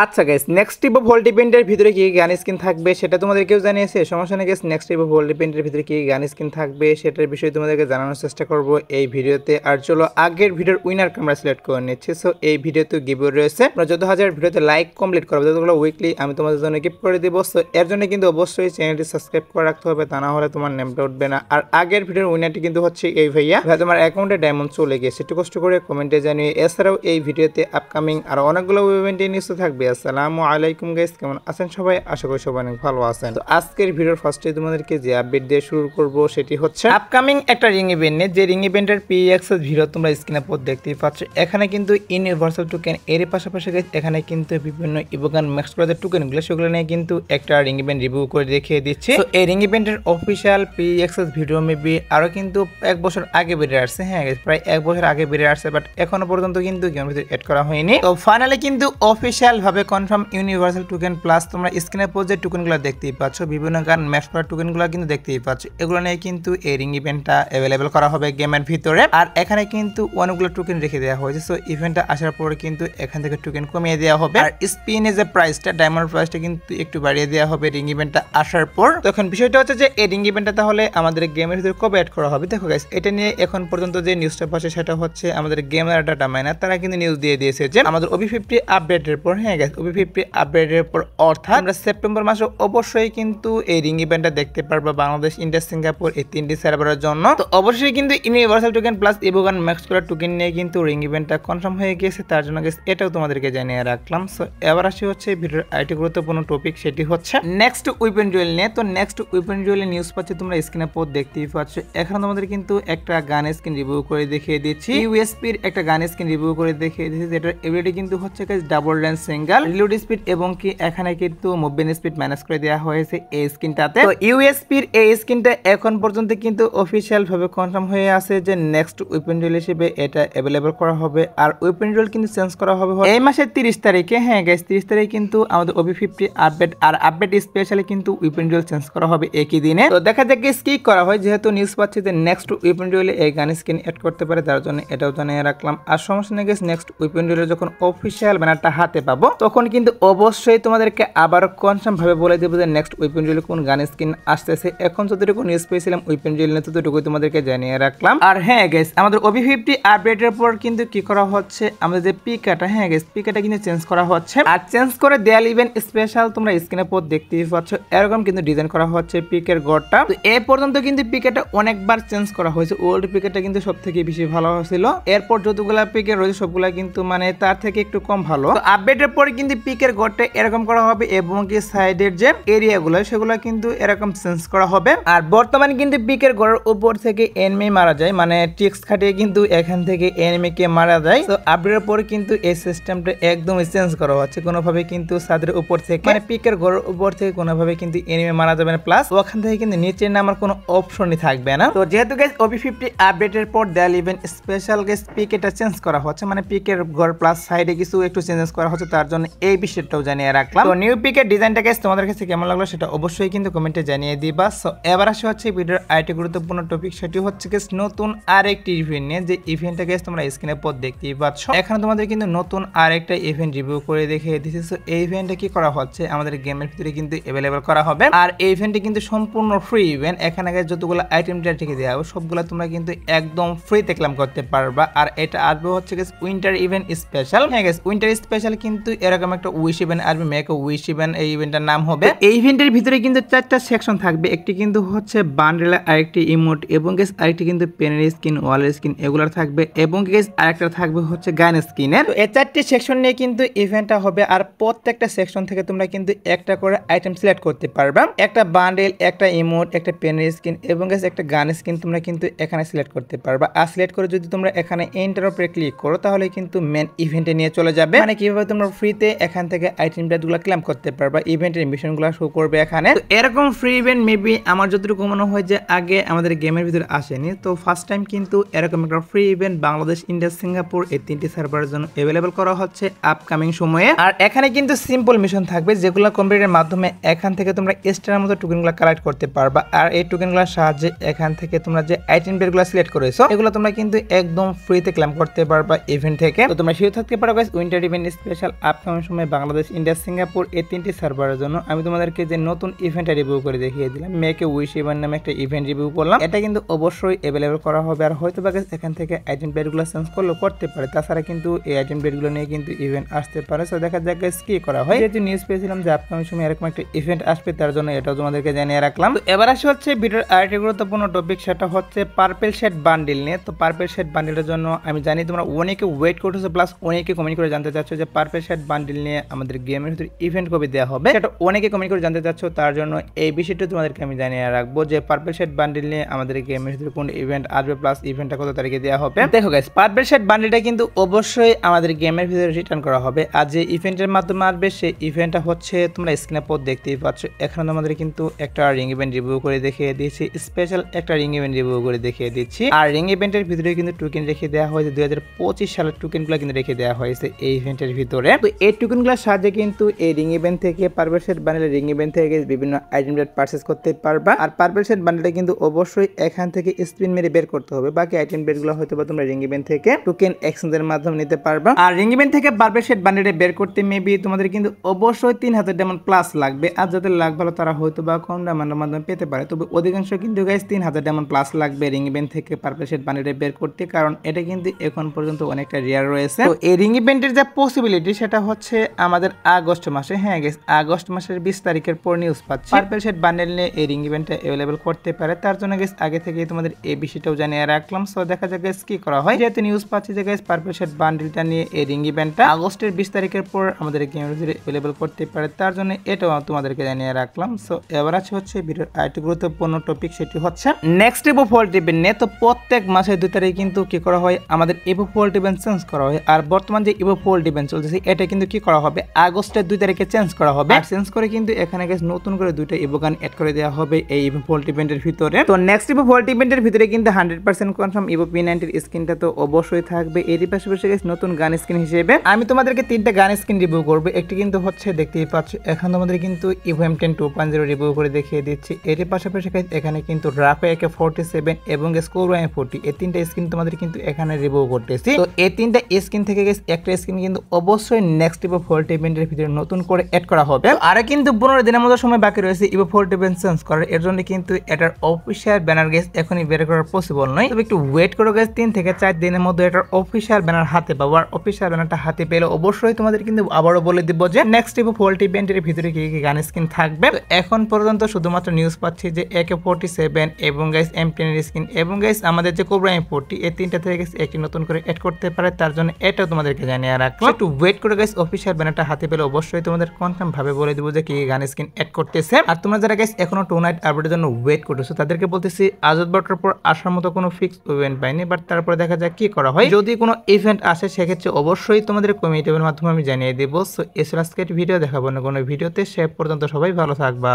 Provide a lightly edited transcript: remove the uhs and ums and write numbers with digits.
আচ্ছা guys, next tip of volt ইভেন্টের ভিতরে কি গান স্কিন থাকবে সেটা তোমাদেরকেও জানিয়েছে, সমস্যা নেই guys. Next tip of volt ইভেন্টের ভিতরে কি গান স্কিন থাকবে সেটার বিষয়ে তোমাদেরকে জানানোর চেষ্টা করব এই ভিডিওতে। আর চলো আগের ভিডিওর উইনারকে আমরা সিলেক্ট করে নিচ্ছি। সো এই ভিডিওতে গিভওয়ে রয়েছে, আমরা যত হাজার ভিডিওতে লাইক কমপ্লিট করবো ততগুলো উইকলি আমি তোমাদের জন্য গিফট করে দিব। সো এর জন্য কিন্তু অবশ্যই চ্যানেলটি সাবস্ক্রাইব করে রাখতে হবে, তা না হলে তোমার নামটা উঠবে না। আর আগের ভিডিওর উইনারটি কিন্তু হচ্ছে এই ভাইয়া, তোমার অ্যাকাউন্টে ডায়মন্ড চলে গেছে, একটু কষ্ট করে কমেন্টে জানিয়ে। এছাড়াও এই ভিডিওতে আপকামিং আর অনেকগুলো ইভেন্টের নিউজ থাকবে। আসসালামু আলাইকুম গাইস, কেমন আছেন সবাই? আশা করি সবাই অনেক ভালো আছেন। তো আজকের ভিডিওর ফার্স্টে তোমাদেরকে যে আপডেট দিয়ে শুরু করব সেটি হচ্ছে আপকামিং একটা রিং ইভেন্ট নিয়ে, যে রিং ইভেন্টের PXS ভিডিও তোমরা স্ক্রিনে পর দেখতেই পাচ্ছ। এখানে কিন্তু ইউনিভার্সাল টোকেন এর পাশাপাশি এখানে কিন্তু বিভিন্ন ইভোগান ম্যাক্স করার টোকেনগুলো সেগুলো নিয়ে কিন্তু একটা রিং ইভেন্ট রিভিউ করে দেখিয়ে দিচ্ছি। তো এই রিং ইভেন্টের অফিসিয়াল PXS ভিডিও মেবি আরো কিন্তু 1 বছর আগে বেরিয়ে আসছে। হ্যাঁ প্রায় 1 বছর আগে বেরিয়ে আসছে, বাট এখনো পর্যন্ত কিন্তু গেমের ভিতরে এড করা হয়নি। তো ফাইনালি কিন্তু অফিসিয়াল ভাবে কনফার্ম ইউনিভার্সাল টোকেন প্লাস তোমরা স্ক্রিনে পর যে টোকেনগুলো দেখতেই পাচ্ছ, বিভিন্ন গান ম্যাচ করা টোকেনগুলো কিন্তু দেখতেই পাচ্ছ। এগুলো নিয়ে কিন্তু এই রিং ইভেন্টটা অ্যাভেলেবেল করা হবে গেমের ভিতরে। আর এখানে কিন্তু অনেকগুলো টোকেন রেখে দেওয়া হয়েছে। সো ইভেন্টটা আসার পরে কিন্তু এখান থেকে টোকেন কমিয়ে দেওয়া হবে। আর স্পিনে যে প্রাইসটা, ডায়মন্ড প্রাইসটা কিন্তু একটু বাড়িয়ে দেওয়া হবে রিং ইভেন্টটা আসার পর। তখন বিষয়টা হচ্ছে যে এই রিং ইভেন্টটা তাহলে আমাদের গেমের ভিতরে কবে অ্যাড করা হবে। দেখো গাইস, এটা নিয়ে এখন পর্যন্ত যে নিউজটা পাচ্ছে সেটা হচ্ছে আমাদের গেমের ডাটা মাইনার তারা কিন্তু নিউজ দিয়ে দিয়েছে যে আমাদের OB50 আপডেটের পর, হ্যাঁ গাইস, OB50 আপডেটের পর অর্থাৎ আমরা সেপ্টেম্বর মাসে অবশ্যই কিন্তু এই রিং ইভেন্টটা দেখতে পারবো বাংলাদেশ, ইন্ডিয়া, সিঙ্গাপুর এই 3টি সার্ভারের জন্য। তো অবশ্যই কিন্তু ইউনিভার্সাল টোকেন প্লাস ইভোগান ম্যাক্স করা টোকেন নিয়ে কিন্তু রিং ইভেন্টটা কনফার্ম হয়ে গিয়েছে, তার জন্য গাইস এটাও তোমাদেরকে জানিয়ে রাখলাম। সো এবার আসি হচ্ছে ভিডিওর আরেকটি গুরুত্বপূর্ণ টপিক, সেটি হচ্ছে নেক্সট উইপেন ডুয়েল নিয়ে। তো নেক্সট উইপেন ডুয়েলের নিউজ পাচ্ছি তোমরা স্ক্রিনে পর দেখতেই পাচ্ছ। এখানে তোমাদের কিন্তু একটা গান স্কিন রিভিউ করে দেখিয়ে দিচ্ছি, ইউএসপির একটা গান স্কিন রিভিউ করে দেখিয়ে দিচ্ছি, যেটার এবিলিটি কিন্তু হচ্ছে guys double range single reload speed এবং কি এখানে কিন্তু মুভমেন্ট স্পিড ম্যানেজ করে দেওয়া হয়েছে এই স্কিনটাতে। তো ইউএসপির এই স্কিনটা এখন পর্যন্ত কিন্তু অফিসিয়াল ভাবে কনফার্ম হয়ে আছে যে নেক্সট উইপেন ডুয়েল হিসেবে এটা অ্যাভেলেবল করা হবে। আর উইপেন ডুয়েল কিন্তু চেঞ্জ করা হবে এই মাসের 30 তারিখে। হ্যাঁ গাইস, 30 তারিখে কিন্তু আমাদের OB50 আপডেট, আর আপডেট স্পেশালি কিন্তু উইপেন ডুয়েল চেঞ্জ করা হবে একই দিনে। তো দেখা যাক কি করা হয়, যেহেতু নিউজ পাচ্ছি যে নেক্সট উইপেন ডুয়েলে এই গান স্কিন অ্যাড করতে পারে, তার জন্য এটাও জানিয়ে রাখলাম। আর সমস্যা নেই গাইস, নেক্সট উইপেন ডুয়েলে যখন অফিসিয়াল ব্যানারটা হাতে পাবো তখন কিন্তু অবশ্যই তোমাদেরকে আবার কনফার্ম ভাবে বলে দেবো যে নেক্সট উইপেন ডুয়েলে কোন গান স্কিন আসতেছে। এখন যতটুকু নিউজ পেয়েছিলাম উইপেন ডুয়েল নিয়ে ততটুকুই তোমাদেরকে জানিয়ে রাখলাম। আর হ্যাঁ গাইস, আমাদের OB50 আপডেটের পর কিন্তু কি করা হচ্ছে, আমাদের যে পিকাটা, হ্যাঁ গাইস, পিকাটা কিন্তু চেঞ্জ করা হচ্ছে। আর চেঞ্জ করে দেয়াল ইভেন্ট স্পেশাল তোমরা স্ক্রিনে পর দেখতেই পাচ্ছ, এরকম কিন্তু ডিজাইন করা হচ্ছে পিকের গড়টা। তো এ পর্যন্ত কিন্তু পিকেটা অনেকবার চেঞ্জ করা হয়েছে, ওল্ড পিকেটা কিন্তু সব থেকে বেশি ভালো ছিল। এরপর যতগুলা পিকের রয়েছে সবগুলা কিন্তু মানে তার থেকে একটু কম ভালো। তো আপডেটের পরে কিন্তু পিকের গড়টা এরকম করা হবে এবং কি সাইডের যে এরিয়াগুলো সেগুলো কিন্তু এরকম চেঞ্জ করা হবে। আর বর্তমানে কিন্তু পিকের গড়ের উপর থেকে এনিমি মারা যায়, মানে ট্রিক্স খাটিয়ে কিন্তু এখান থেকে এনিমিকে মারা যায়। তো আপডেটের পরে কিন্তু এই সিস্টেমটা একদম চেঞ্জ করা হচ্ছে, কোনোভাবে কিন্তু ছাদের উপর থেকে মানে পিকের গড়ের উপর থেকে কোনোভাবে কিন্তু এনিমি মারা যাবে না, প্লাস ওখান থেকে কিন্তু নিচে নামার কোনো অপশনই থাকবে না। তো যেহেতু গাইস OB50 আপডেটের পর দেয়াল ইভেন্ট স্পেশাল গাইস পিকেটা চেঞ্জ করা হচ্ছে, মানে পিকের গড় প্লাস সাইডে কিছু একটু চেঞ্জেস করা হচ্ছে, তার জন্য এই বিষয়টাও জানিয়ে রাখলাম। তো নিউ পিকের ডিজাইনটা গাইস তোমাদের কাছে কেমন লাগলো সেটা অবশ্যই কিন্তু কমেন্টে জানিয়ে দিবা। সো এবার আসে হচ্ছে ভিডিওর আরেকটি গুরুত্বপূর্ণ টপিক, সেটি হচ্ছে গাইস নতুন আরেকটি ইভেন্ট নিয়ে, যে ইভেন্টটা গাইস তোমরা স্ক্রিনে পর দেখতেই পাচ্ছ। এখানে তোমাদের কিন্তু নতুন আরেকটা ইভেন্ট রিভিউ করে দেখিয়ে দিয়েছি। সো এই ইভেন্টটা কি করা হচ্ছে, আমাদের গেমের ভিতরে কিন্তু অ্যাভেলেবল করা হবে। আর এই ইভেন্টটি কিন্তু সম্পূর্ণ ফ্রি ইভেন্ট, এখানে গাইস যতগুলো আইটেম রেখে দেওয়া হবে সবগুলো তোমরা কিন্তু একদম ফ্রিতে ক্লেম করতে পারবা। আর এটা আসবে হচ্ছে গাইস উইন্টার ইভেন্ট স্পেশাল। হ্যাঁ গাইস, উইন্টার স্পেশাল কিন্তু এরকম একটা উইশ ইভেন্ট আসবে, মেক আ উইশ ইভেন্ট এই ইভেন্টের নাম হবে। এই ইভেন্টের ভিতরে কিন্তু 4টা সেকশন থাকবে, একটি কিন্তু হচ্ছে বান্ডেল, আরেকটি ইমোট এবং গাইস আরেকটি কিন্তু পেনের স্কিন, ওয়ালের স্কিন এগুলার থাকবে এবং গাইস আরেকটা থাকবে হচ্ছে গান স্কিনের। তো এই 4টি সেকশন নিয়ে কিন্তু ইভেন্টটা হবে। আর প্রত্যেকটা সেকশন থেকে তোমরা কিন্তু একটা করে আইটেম সিলেক্ট করতে পারবা, একটা বান্ডেল, একটা ইমোট, একটা পেনের স্কিন এবং গাইস একটা গান স্কিন তোমরা কিন্তু এখানে সিলেক্ট করতে পারবা। আর সিলেক্ট করে যদি তোমরা এখানে এন্টার উপরে ক্লিক করো তাহলে কিন্তু মেন ইভেন্টে নিয়ে চলে যাবে, মানে কিভাবে তোমরা ফ্রিতে এখান থেকে আইটেম গুলো ক্লেম করতে পারবা, ইভেন্টের মিশনগুলো শো করবে এখানে। তো এরকম ফ্রি ইভেন্ট মেবি আমার যতটুকু মনে হয় যে আগে আমাদের গেমের ভিতরে আসেনি। তো ফার্স্ট টাইম কিন্তু এরকম একটা free event Bangladesh, India, Singapore এই 3টি সার্ভারের জন্য অ্যাভেলেবল করা হচ্ছে আপকামিং সময়ে। আর এখানে কিন্তু সিম্পল মিশন থাকবে, যেগুলো কমপ্লিটের মাধ্যমে এখান থেকে তোমরা এক্সট্রার মতো টোকেনগুলো কালেক্ট করতে পারবা। আর এই টোকেনগুলোর সাহায্যে এখান থেকে তোমরা যে আইটেম গুলো সিলেক্ট করেছো এগুলো তোমরা কিন্তু একদম ফ্রিতে ক্লেম করতে পারবা ইভেন্ট থেকে। তো তোমরা শিওর থাকতে পারো guys winter event special upcoming সময়ে বাংলাদেশ, ইন্ডিয়া, সিঙ্গাপুর এই 3টি সার্ভারের জন্য আমি তোমাদেরকে যে নতুন ইভেন্টটা রিভিউ করে দেখিয়ে দিলাম, মেক এ উইশ ইভেন্ট নামে একটা ইভেন্ট রিভিউ করলাম। এটা কিন্তু অবশ্যই অ্যাভেলেবল করা হবে, আর হয়তো বা এখান থেকে আইটেম প্লেটগুলো চেঞ্জ করলেও করতে পারে। তাছাড়া কিন্তু এই আইটেম প্লেটগুলো নিয়ে কিন্তু ইভেন্ট আসতে পারে। সো দেখা যাক গাইস কি করা হয়। যেহেতু নিউজ পেয়েছিলাম যে আপকামিং সময় এরকম একটা ইভেন্ট আসবে, তার জন্য এটাও তোমাদেরকে জানিয়ে রাখলাম। তো এবার আসে হচ্ছে ভিডিওর আরেকটি গুরুত্বপূর্ণ টপিক, সেটা হচ্ছে পার্পল শেড বান্ডিল নিয়ে। তো পার্পল শেড বান্ডিলের জন্য আমি জানি তোমরা অনেকে ওয়েট করতেছো, প্লাস অনেকে কমেন্ট করে জানতে চাচ্ছ যে পার্পল শেড বান্ডিল নিয়ে আমাদের গেমের ভিতরে ইভেন্ট কবে দেওয়া হবে, সেটা অনেকে কমেন্ট করে জানতে চাচ্ছ। তার জন্য এই বিষয়টা তোমাদেরকে আমি জানিয়ে রাখবো যে পার্পল শেড বান্ডিল নিয়ে আমাদের গেমের ভিতরে কোন ইভেন্ট আসবে, প্লাস ইভেন্টটা কত তারিখে দেওয়া হবে। দেখো গাইস, পার্পল শেড বান্ডিলটা কিন্তু অবশ্যই আমাদের গেমের ভিতরে রিটার্ন করা হবে। আর যে ইভেন্টের মাধ্যমে আসবে সেই ইভেন্টটা হচ্ছে তোমরা স্ক্রিনে পর দেখতেই পাচ্ছ। এখানে আমাদের কিন্তু একটা রিং ইভেন্ট রিভিউ করে দেখিয়ে দিয়েছি, স্পেশাল একটা রিং ইভেন্ট রিভিউ করে দেখিয়ে দিচ্ছি। আর রিং ইভেন্টের ভিতরে কিন্তু টোকেন রেখে দেওয়া হয়েছে 2025 সালের টোকেনগুলো কিন্তু রেখে দেওয়া হয়েছে এই ইভেন্টের ভিতরে। তো এই টোকেনগুলোর সাহায্যে কিন্তু এই রিং ইভেন্ট থেকে পার্পল শেড বান্ডেলের রিং ইভেন্ট থেকে বিভিন্ন আইটেম পারচেজ করতে পারবা। আর পার্পল শেড বান্ডেলটা কিন্তু অবশ্যই এখান থেকে স্পিন মেরে বের করতে হবে। বাকি আইটেম বেরগুলো হয়তো বা তোমরা রিং ইভেন্ট থেকে টোকেন এক্সচেঞ্জের মাধ্যমে নিতে পারবা। আর রিং ইভেন্ট থেকে পার্পল শেড বান্ডেলটা বের করতে মেবি তোমাদের কিন্তু অবশ্যই 3000 ডায়মন্ড প্লাস লাগবে। আর যাদের লাগ ভালো তারা হয়তো বা কম ডায়মন্ডের মাধ্যমে পেতে পারে, তবে অধিকাংশ কিন্তু গাইস 3000 ডায়মন্ড প্লাস লাগবে রিং ইভেন্ট থেকে পার্পল শেড বান্ডেলটা বের করতে, কারণ এটা কিন্তু এখন পর্যন্ত অনেকটা রেয়ার রয়েছে। তো এই রিং ইভেন্টের যে পসিবিলিটি সেটা হচ্ছে আমাদের আগস্ট মাসে, হ্যাঁ গাইস আগস্ট মাসের 20 তারিখের পর নিউজ পাচ্ছি পার্পল শেড বান্ডেল নিয়ে এই রিং ইভেন্টটা অ্যাভেলেবল করতে পারে। তার জন্য গাইস আগে থেকে তোমাদের এই বিষয়টাও জানিয়ে রাখলাম। সো দেখা যাক গাইস কি করা হয়। যেহেতু নিউজ পাচ্ছি যে গাইস পার্পল শেড বান্ডেলটা নিয়ে এই রিং ইভেন্টটা আগস্টের 20 তারিখের পর আমাদের গেমের ভিতরে অ্যাভেলেবল করতে পারে, তার জন্য এটাও তোমাদেরকে জানিয়ে রাখলাম। সো এবার আছে হচ্ছে ভিডিওর আরেকটি গুরুত্বপূর্ণ টপিক, সেটি হচ্ছে নেক্সট ইভো ফল্ট ইভেন্ট নিয়ে। তো প্রত্যেক মাসের 2 তারিখে কিন্তু কি করা হয়, আমাদের ইভো ফল্ট ইভেন্ট চেঞ্জ করা হয়। আর বর্তমান যে ইভো ফল্ট ইভেন্ট চলতেছে এটা কিন্তু কি করা হবে, আগস্টের 2 তারিখে চেঞ্জ করা হবে। আর চেঞ্জ করে কিন্তু এখানে গাইস নতুন করে 2টা ইভো গান অ্যাড করে দেওয়া হবে এই ইভো ফল্ট ইভেন্টের ভিতরে। তো নেক্সট ইভো ফল্ট ইভেন্টের ভিতরে কিন্তু 100% কনফার্ম ইভো P90 এর স্কিনটা তো অবশ্যই থাকবে। এরই পাশাপাশি গাইস নতুন গান স্কিন হিসেবে আমি তোমাদেরকে 3টা গান স্কিন রিভিউ করব। একটি কিন্তু হচ্ছে দেখতেই পাচ্ছ এখন তোমাদের কিন্তু ইভো M10 2.0 রিভিউ করে দেখিয়ে দিচ্ছি। এরই পাশাপাশি গাইস এখানে কিন্তু রাফা AK47 এবং স্কোরো M40 এই 3টা স্কিন তোমাদের কিন্তু এখানে রিভিউ করতেছি। তো এই 3টা স্কিন থেকে গাইস একটা স্কিন কিন্তু অবশ্যই নেক্সট ইভো ফল্ট ইভেন্টের ভিতরে নতুন করে অ্যাড করা হবে। আর কিন্তু 15 দিনের মতো সময় বাকি রয়েছে ইভো ফল্ট ইভেন্ট চেঞ্জ করার। এর জন্য কিন্তু এটার অফিশিয়াল ব্যানার গাইস এখনই বের করা পসিবল নয়, তবে একটু ওয়েট করো গাইস, 3 থেকে 4 দিনের মধ্যে এটার অফিশিয়াল ব্যানার হাতে পাবো। আর অফিশিয়াল ব্যানারটা হাতে পেলে অবশ্যই তোমাদের কিন্তু আবারও বলে দিব যে নেক্সট ইভো ফল্ট ইভেন্টের ভিতরে কি কি গান স্কিন থাকবে। তো এখন পর্যন্ত শুধুমাত্র নিউজ পাচ্ছি যে AK47 এবং গাইস M10 এর স্কিন এবং গাইস আমাদের যে কোবরা M40 এই 3টা থেকে গাইস একটি নতুন করে অ্যাড করতে পারে, তার জন্য এটাও তোমাদেরকে জানিয়ে রাখলাম। একটু ওয়েট করে গাইস অফিশিয়াল ব্যানারটা হাতে পেলে অবশ্যই তোমাদের কনফার্ম ভাবে বলে দিব যে কি গান স্কিন অ্যাড করতেছে। আর তোমরা যারা গাইস এখনো 2 নাইট আপডেটের জন্য ওয়েট করতেছো তাদেরকে বলতেছি আজত বাটার পর আসার মতো কোনো ফিক্স ইভেন্ট পাইনি, বাট তারপরে দেখা যাক কি করা হয়। যদি কোনো ইভেন্ট আসে সেক্ষেত্রে অবশ্যই তোমাদের কমিউনিটির মাধ্যমে আমি জানিয়ে দেবো। সো এছাড়া আজকের ভিডিও দেখাবো না কোনো ভিডিওতে, সে পর্যন্ত সবাই ভালো থাকবা।